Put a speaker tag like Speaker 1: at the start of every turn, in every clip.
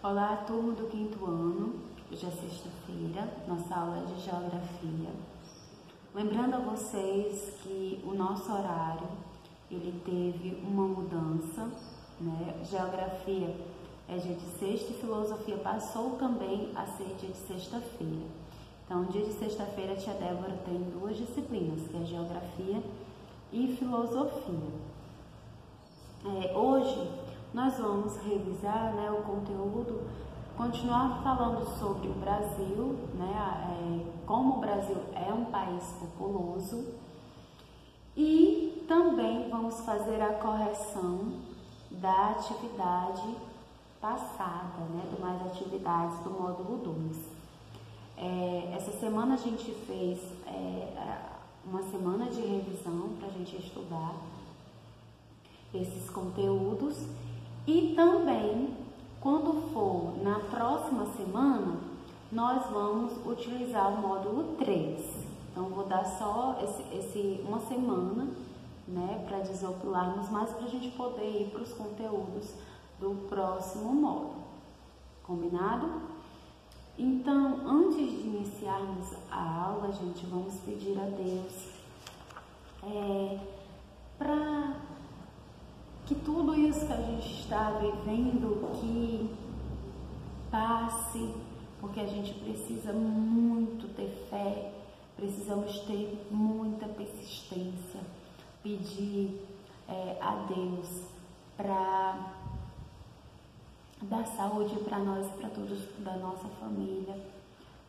Speaker 1: Olá, turma do 5º ano. Hoje é sexta-feira, nossa aula é de Geografia. Lembrando a vocês que o nosso horário, ele teve uma mudança, né? Geografia é dia de sexta e Filosofia passou também a ser dia de sexta-feira. Então, dia de sexta-feira, a tia Débora tem duas disciplinas, que é Geografia e Filosofia. Hoje, nós vamos revisar, né, o conteúdo, continuar falando sobre o Brasil, né, como o Brasil é um país populoso, e também vamos fazer a correção da atividade passada, né, de mais atividades do módulo 2. Essa semana a gente fez uma semana de revisão para a gente estudar esses conteúdos. E também, quando for na próxima semana, nós vamos utilizar o módulo 3. Então, vou dar só uma semana, né, para desopilarmos mais, para a gente poder ir para os conteúdos do próximo módulo. Combinado? Então, antes de iniciarmos a aula, gente, vamos pedir a Deus para que tudo isso que a gente está vivendo, que passe, porque a gente precisa muito ter fé, precisamos ter muita persistência, pedir a Deus para dar saúde para nós, para todos da nossa família,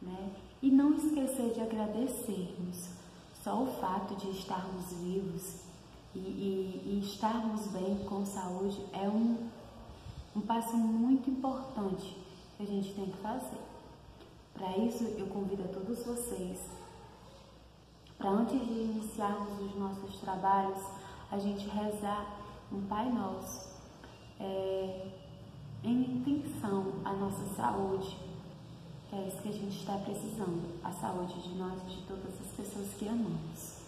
Speaker 1: né? E não esquecer de agradecermos. Só o fato de estarmos vivos e estarmos bem, com saúde, é um passo muito importante que a gente tem que fazer. Para isso, eu convido a todos vocês, para antes de iniciarmos os nossos trabalhos, a gente rezar um Pai Nosso, em intenção à nossa saúde, que é isso que a gente está precisando, a saúde de nós e de todas as pessoas que amamos.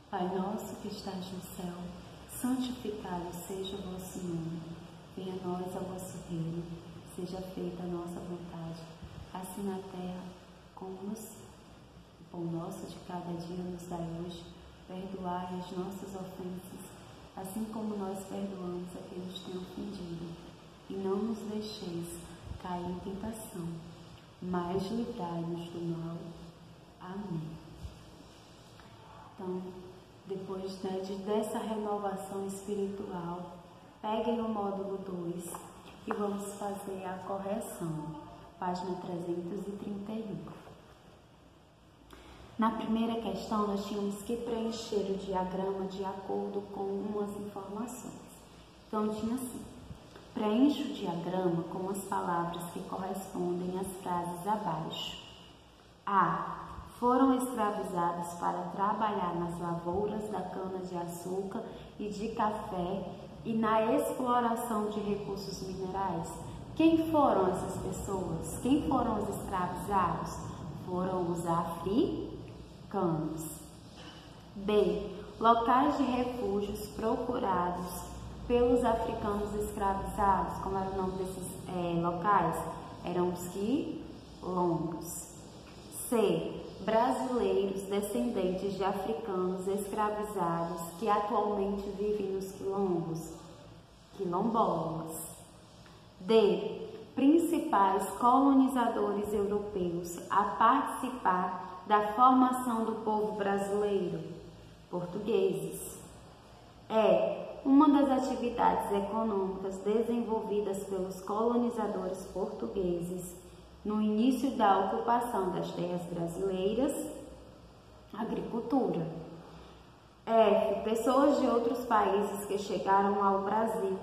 Speaker 1: Pai nosso que estás no céu, santificado seja o vosso nome. Venha a nós o vosso reino, seja feita a nossa vontade, assim na terra como no céu. O pão nosso de cada dia nos dai hoje, perdoai as nossas ofensas, assim como nós perdoamos a quem nos tem ofendido. E não nos deixeis cair em tentação, mas livrai-nos do mal. Amém. Então, depois, né, dessa renovação espiritual, peguem o módulo 2 e vamos fazer a correção, página 331. Na primeira questão, nós tínhamos que preencher o diagrama de acordo com umas informações. Então, tinha assim: preencha o diagrama com as palavras que correspondem às frases abaixo. A. Foram escravizados para trabalhar nas lavouras da cana-de-açúcar e de café e na exploração de recursos minerais. Quem foram essas pessoas? Quem foram os escravizados? Foram os africanos. B. Locais de refúgios procurados pelos africanos escravizados. Como era o nome desses locais? Eram os quilombos. C. Brasileiros descendentes de africanos escravizados que atualmente vivem nos quilombos, quilombolas. D. Principais colonizadores europeus a participar da formação do povo brasileiro, portugueses. Uma das atividades econômicas desenvolvidas pelos colonizadores portugueses no início da ocupação das terras brasileiras, agricultura. F. Pessoas de outros países que chegaram ao Brasil,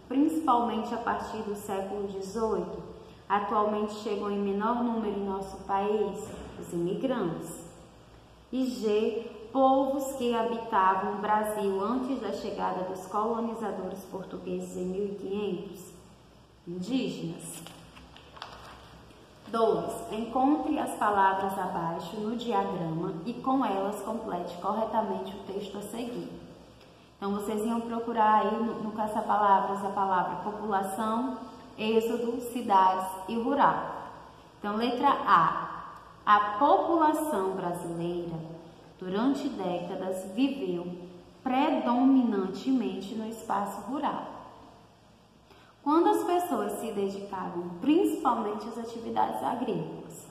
Speaker 1: principalmente a partir do século XVIII, atualmente chegam em menor número em nosso país, os imigrantes. E G. Povos que habitavam o Brasil antes da chegada dos colonizadores portugueses em 1500, indígenas. 2. Encontre as palavras abaixo no diagrama e com elas complete corretamente o texto a seguir. Então, vocês iam procurar aí no caça-palavras a palavra população, êxodo, cidades e rural. Então, letra A população brasileira, durante décadas, viveu predominantemente no espaço rural, quando as pessoas se dedicavam principalmente às atividades agrícolas.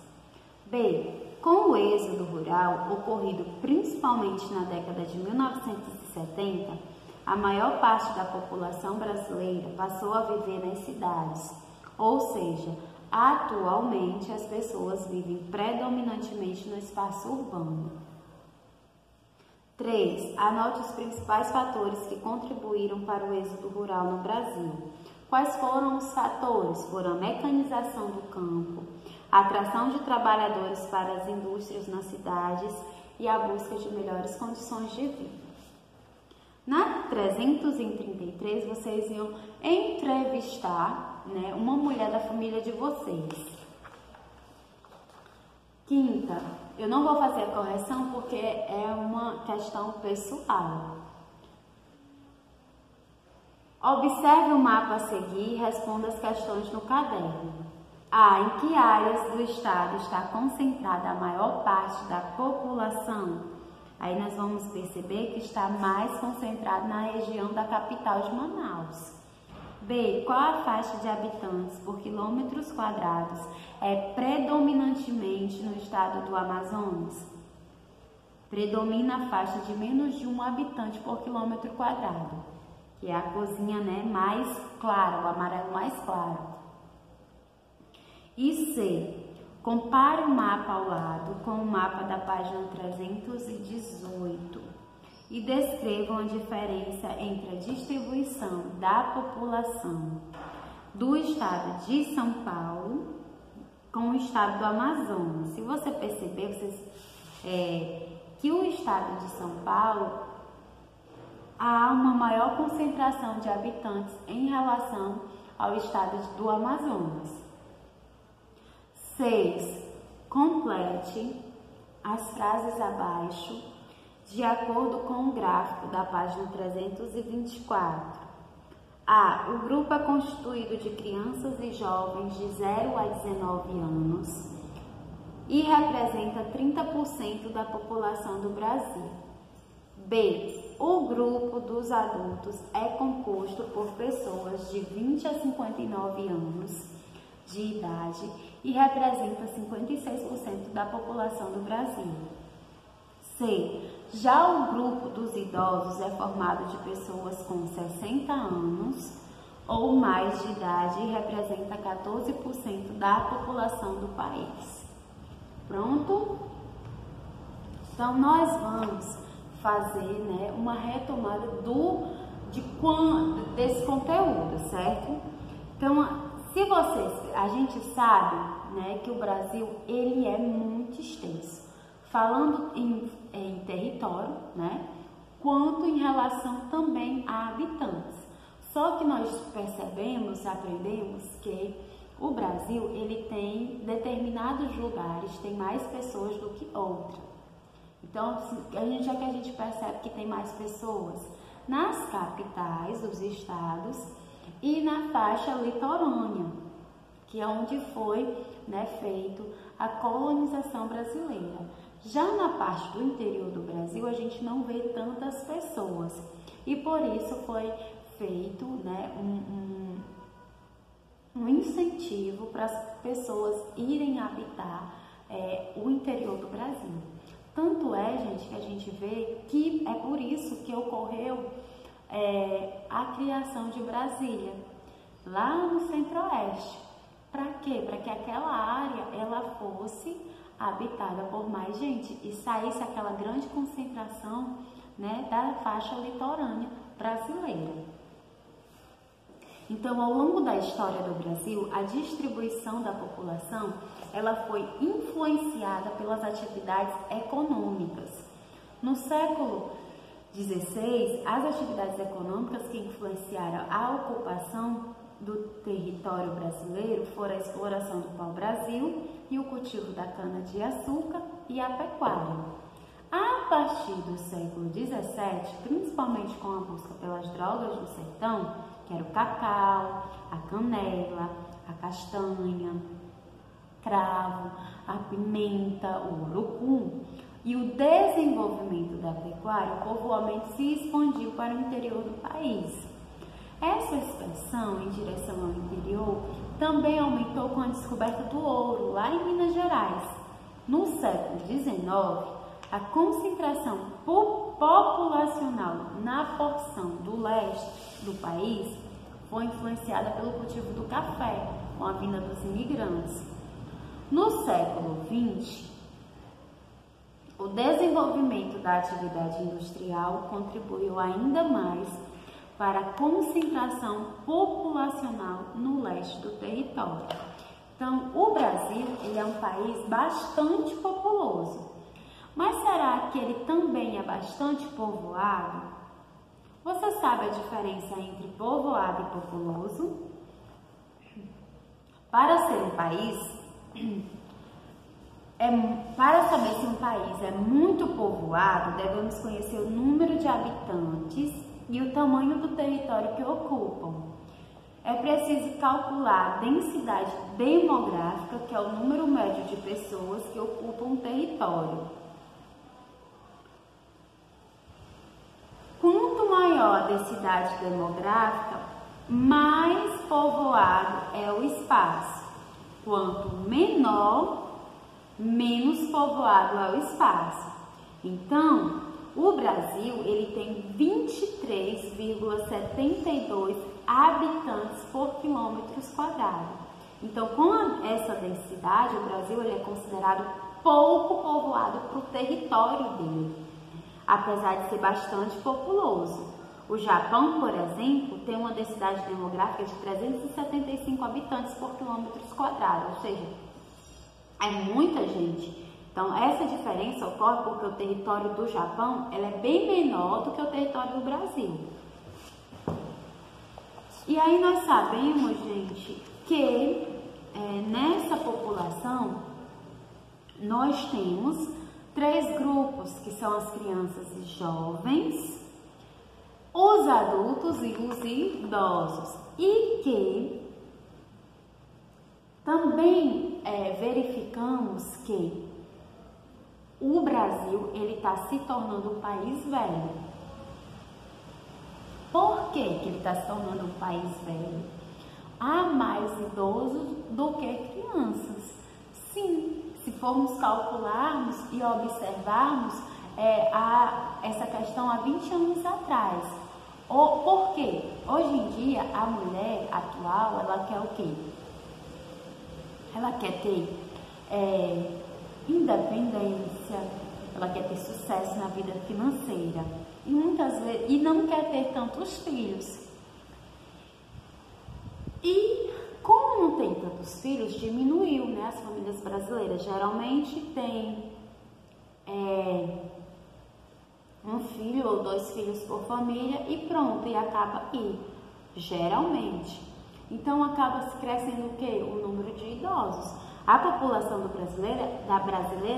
Speaker 1: B. Com o êxodo rural, ocorrido principalmente na década de 1970, a maior parte da população brasileira passou a viver nas cidades, ou seja, atualmente as pessoas vivem predominantemente no espaço urbano. 3. Anote os principais fatores que contribuíram para o êxodo rural no Brasil. Quais foram os fatores? Foram a mecanização do campo, a atração de trabalhadores para as indústrias nas cidades e a busca de melhores condições de vida. Na 333, vocês iam entrevistar, uma mulher da família de vocês. Quinta, eu não vou fazer a correção porque é uma questão pessoal. Observe o mapa a seguir e responda as questões no caderno. A. Em que áreas do estado está concentrada a maior parte da população? Aí nós vamos perceber que está mais concentrado na região da capital de Manaus. B. Qual a faixa de habitantes por quilômetros quadrados é predominantemente no estado do Amazonas? Predomina a faixa de menos de 1 habitante por quilômetro quadrado, que é a cozinha mais clara, o amarelo mais claro. E C. Compare o mapa ao lado com o mapa da página 318 e descrevam a diferença entre a distribuição da população do estado de São Paulo com o estado do Amazonas. Se você perceber, que o estado de São Paulo há uma maior concentração de habitantes em relação ao estado do Amazonas. 6. Complete as frases abaixo de acordo com o gráfico da página 324. A. O grupo é constituído de crianças e jovens de 0 a 19 anos e representa 30% da população do Brasil. B. O grupo dos adultos é composto por pessoas de 20 a 59 anos de idade e representa 56% da população do Brasil. C. Já o grupo dos idosos é formado de pessoas com 60 anos ou mais de idade e representa 14% da população do país. Pronto? Então, nós vamos fazer uma retomada desse conteúdo, certo? Então, a gente sabe que o Brasil ele é muito extenso, falando em território, quanto em relação também a habitantes. Só que nós aprendemos que o Brasil ele tem determinados lugares, tem mais pessoas do que outros. Então, a gente percebe que tem mais pessoas nas capitais dos estados e na faixa litorânea, que é onde foi feito a colonização brasileira. Já na parte do interior do Brasil, a gente não vê tantas pessoas e por isso foi feito um incentivo para as pessoas irem habitar o interior do Brasil. Tanto é, gente, que a gente vê que é por isso que ocorreu a criação de Brasília, lá no Centro-Oeste. Para quê? Para que aquela área ela fosse habitada por mais gente e saísse aquela grande concentração da faixa litorânea brasileira. Então, ao longo da história do Brasil, a distribuição da população ela foi influenciada pelas atividades econômicas. No século XVI, as atividades econômicas que influenciaram a ocupação do território brasileiro foram a exploração do pau-brasil e o cultivo da cana-de-açúcar e a pecuária. A partir do século XVII, principalmente com a busca pelas drogas do sertão, que era o cacau, a canela, a castanha, cravo, a pimenta, o urucum. E o desenvolvimento da pecuária, o povoamento se expandiu para o interior do país. Essa expansão em direção ao interior também aumentou com a descoberta do ouro, lá em Minas Gerais. No século XIX, a concentração populacional na porção do leste do país foi influenciada pelo cultivo do café, com a vinda dos imigrantes. No século XX, o desenvolvimento da atividade industrial contribuiu ainda mais para a concentração populacional no leste do território. Então, o Brasil ele é um país bastante populoso, mas será que ele também é bastante povoado? Você sabe a diferença entre povoado e populoso? Para ser um país, para saber se um país é muito povoado, devemos conhecer o número de habitantes e o tamanho do território que ocupam. É preciso calcular a densidade demográfica, que é o número médio de pessoas que ocupam um território. Quanto maior a densidade demográfica, mais povoado é o espaço. Quanto menor, menos povoado é o espaço. Então, o Brasil ele tem 23,72 habitantes por quilômetros quadrados. Então, com essa densidade, o Brasil ele é considerado pouco povoado para o território dele, apesar de ser bastante populoso. O Japão, por exemplo, tem uma densidade demográfica de 375 habitantes por quilômetros quadrados, ou seja, é muita gente. Então, essa diferença ocorre porque o território do Japão ela é bem menor do que o território do Brasil. E aí nós sabemos, gente, que nessa população nós temos 3 grupos, que são as crianças e jovens, os adultos e os idosos. E que também verificamos que o Brasil ele está se tornando um país velho. Por que ele está se tornando um país velho? Há mais idosos do que crianças. Sim, se formos calcularmos e observarmos essa questão há 20 anos atrás. Por quê? Hoje em dia, a mulher atual, ela quer o quê? Ela quer ter independência, ela quer ter sucesso na vida financeira e muitas vezes não quer ter tantos filhos. E como não tem tantos filhos, diminuiu, né? As famílias brasileiras geralmente têm um filho ou 2 filhos por família e pronto, e acaba aí, geralmente. Então acaba se crescendo o quê? O número de idosos. A população da brasileira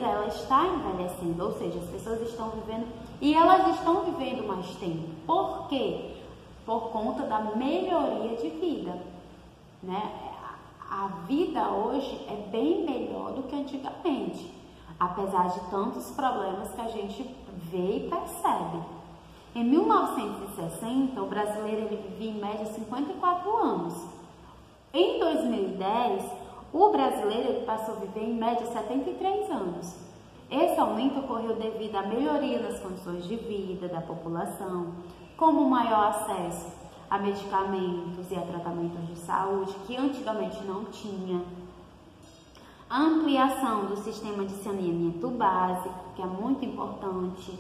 Speaker 1: ela está envelhecendo, ou seja, as pessoas estão vivendo e elas estão vivendo mais tempo. Por quê? Por conta da melhoria de vida, né? A vida hoje é bem melhor do que antigamente, apesar de tantos problemas que a gente vê e percebe. Em 1960, o brasileiro ele vivia em média 54 anos. Em 2010, o brasileiro ele passou a viver em média 73 anos. Esse aumento ocorreu devido à melhoria das condições de vida da população, como maior acesso a medicamentos e a tratamentos de saúde, que antigamente não tinha, a ampliação do sistema de saneamento básico, que é muito importante.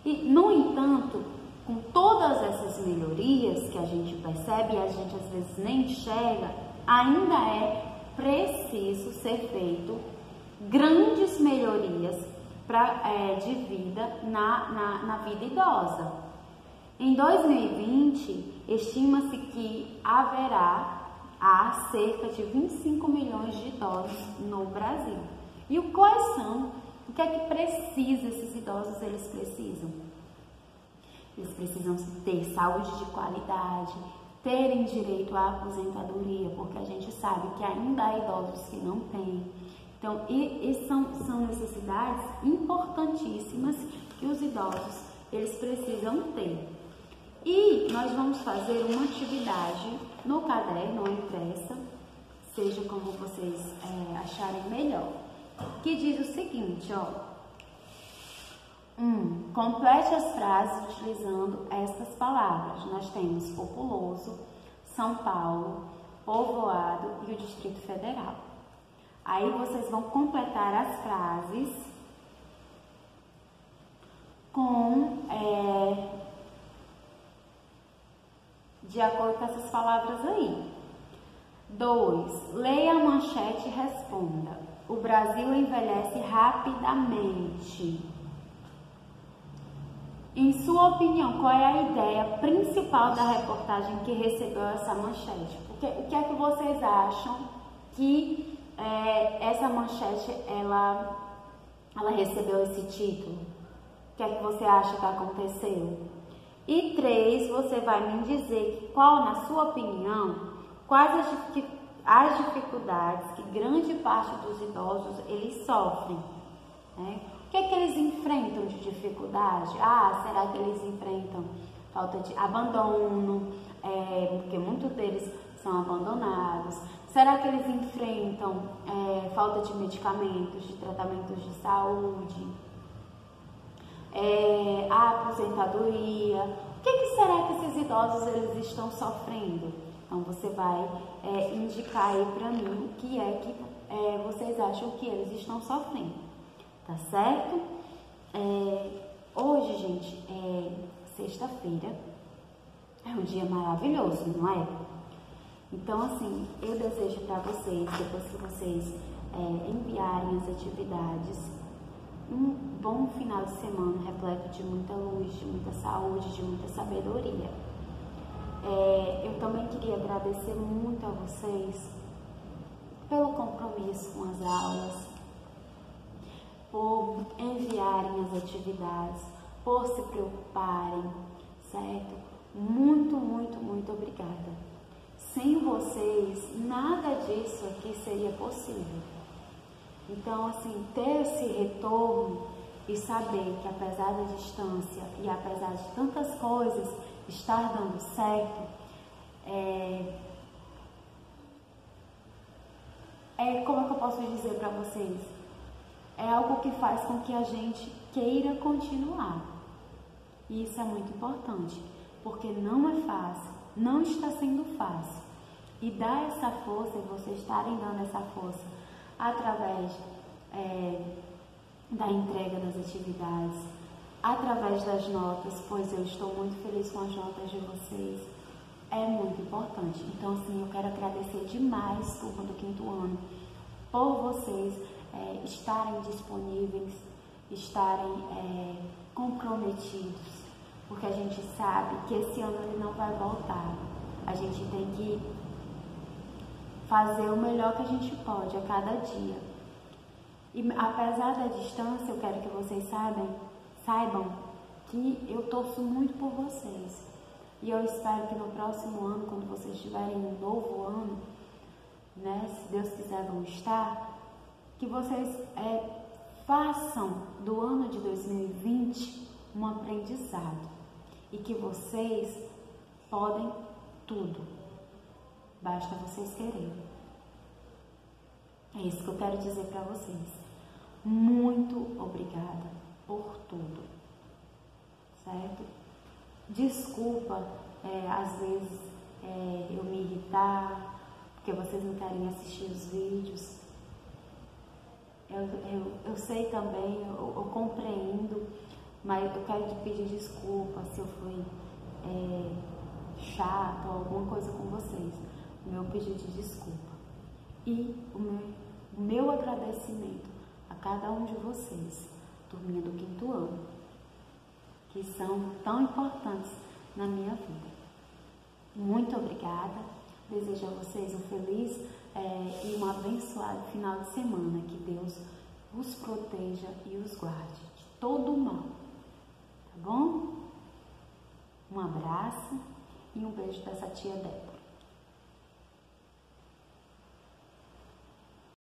Speaker 1: E, no entanto, com todas essas melhorias que a gente percebe e a gente às vezes nem enxerga, ainda é preciso ser feito grandes melhorias de vida na vida idosa. Em 2020, estima-se que há cerca de 25 milhões de idosos no Brasil. E quais são? O que é que precisa esses idosos? Eles precisam ter saúde de qualidade, terem direito à aposentadoria, porque a gente sabe que ainda há idosos que não têm. Então, são necessidades importantíssimas que os idosos eles precisam ter. E nós vamos fazer uma atividade no caderno ou impressa, seja como vocês acharem melhor, que diz o seguinte, ó. Complete as frases utilizando estas palavras. Nós temos populoso, São Paulo, povoado e o Distrito Federal. Aí vocês vão completar as frases com de acordo com essas palavras aí. 2. Leia a manchete e responda. O Brasil envelhece rapidamente. Em sua opinião, qual é a ideia principal da reportagem que recebeu essa manchete? O que é que vocês acham que essa manchete ela recebeu esse título? O que é que você acha que aconteceu? E 3, você vai me dizer qual, na sua opinião, quais as dificuldades que grande parte dos idosos eles sofrem, né? O que é que eles enfrentam de dificuldade? Será que eles enfrentam falta de abandono, porque muitos deles são abandonados? Será que eles enfrentam falta de medicamentos, de tratamentos de saúde? A aposentadoria? O que será que esses idosos eles estão sofrendo? Então você vai indicar aí para mim o que é que vocês acham que eles estão sofrendo. Tá certo? Hoje, gente, é sexta-feira, é um dia maravilhoso, não é? Então, assim, eu desejo para vocês, depois que vocês enviarem as atividades, um bom final de semana repleto de muita luz, de muita saúde, de muita sabedoria. Eu também queria agradecer muito a vocês pelo compromisso com as aulas, por enviarem as atividades, por se preocuparem, certo? Muito, muito, muito obrigada. Sem vocês, nada disso aqui seria possível. Então, assim, ter esse retorno e saber que apesar da distância e apesar de tantas coisas estar dando certo, como é que eu posso dizer para vocês? É algo que faz com que a gente queira continuar. E isso é muito importante, porque não é fácil, não está sendo fácil. E dar essa força, e vocês estarem dando essa força através da entrega das atividades, através das notas, pois eu estou muito feliz com as notas de vocês, é muito importante. Então, assim, eu quero agradecer demais, turma do 5º ano, por vocês estarem disponíveis, estarem comprometidos, porque a gente sabe que esse ano ele não vai voltar. A gente tem que fazer o melhor que a gente pode a cada dia. E apesar da distância, eu quero que vocês saibam que eu torço muito por vocês. E eu espero que no próximo ano, quando vocês tiverem um novo ano, né, se Deus quiser vão estar, que vocês façam do ano de 2020 um aprendizado e que vocês podem tudo, basta vocês quererem. É isso que eu quero dizer para vocês. Muito obrigada por tudo, certo? Desculpa, às vezes eu me irritar, porque vocês não querem assistir os vídeos. Eu sei também, eu compreendo, mas eu quero te pedir desculpa se eu fui chata ou alguma coisa com vocês. O meu pedido de desculpa e o meu agradecimento a cada um de vocês, turminha do 5º ano, que são tão importantes na minha vida. Muito obrigada, desejo a vocês um feliz e um abençoado final de semana, que Deus os proteja e os guarde de todo o mal, tá bom? Um abraço e um beijo dessa tia Débora.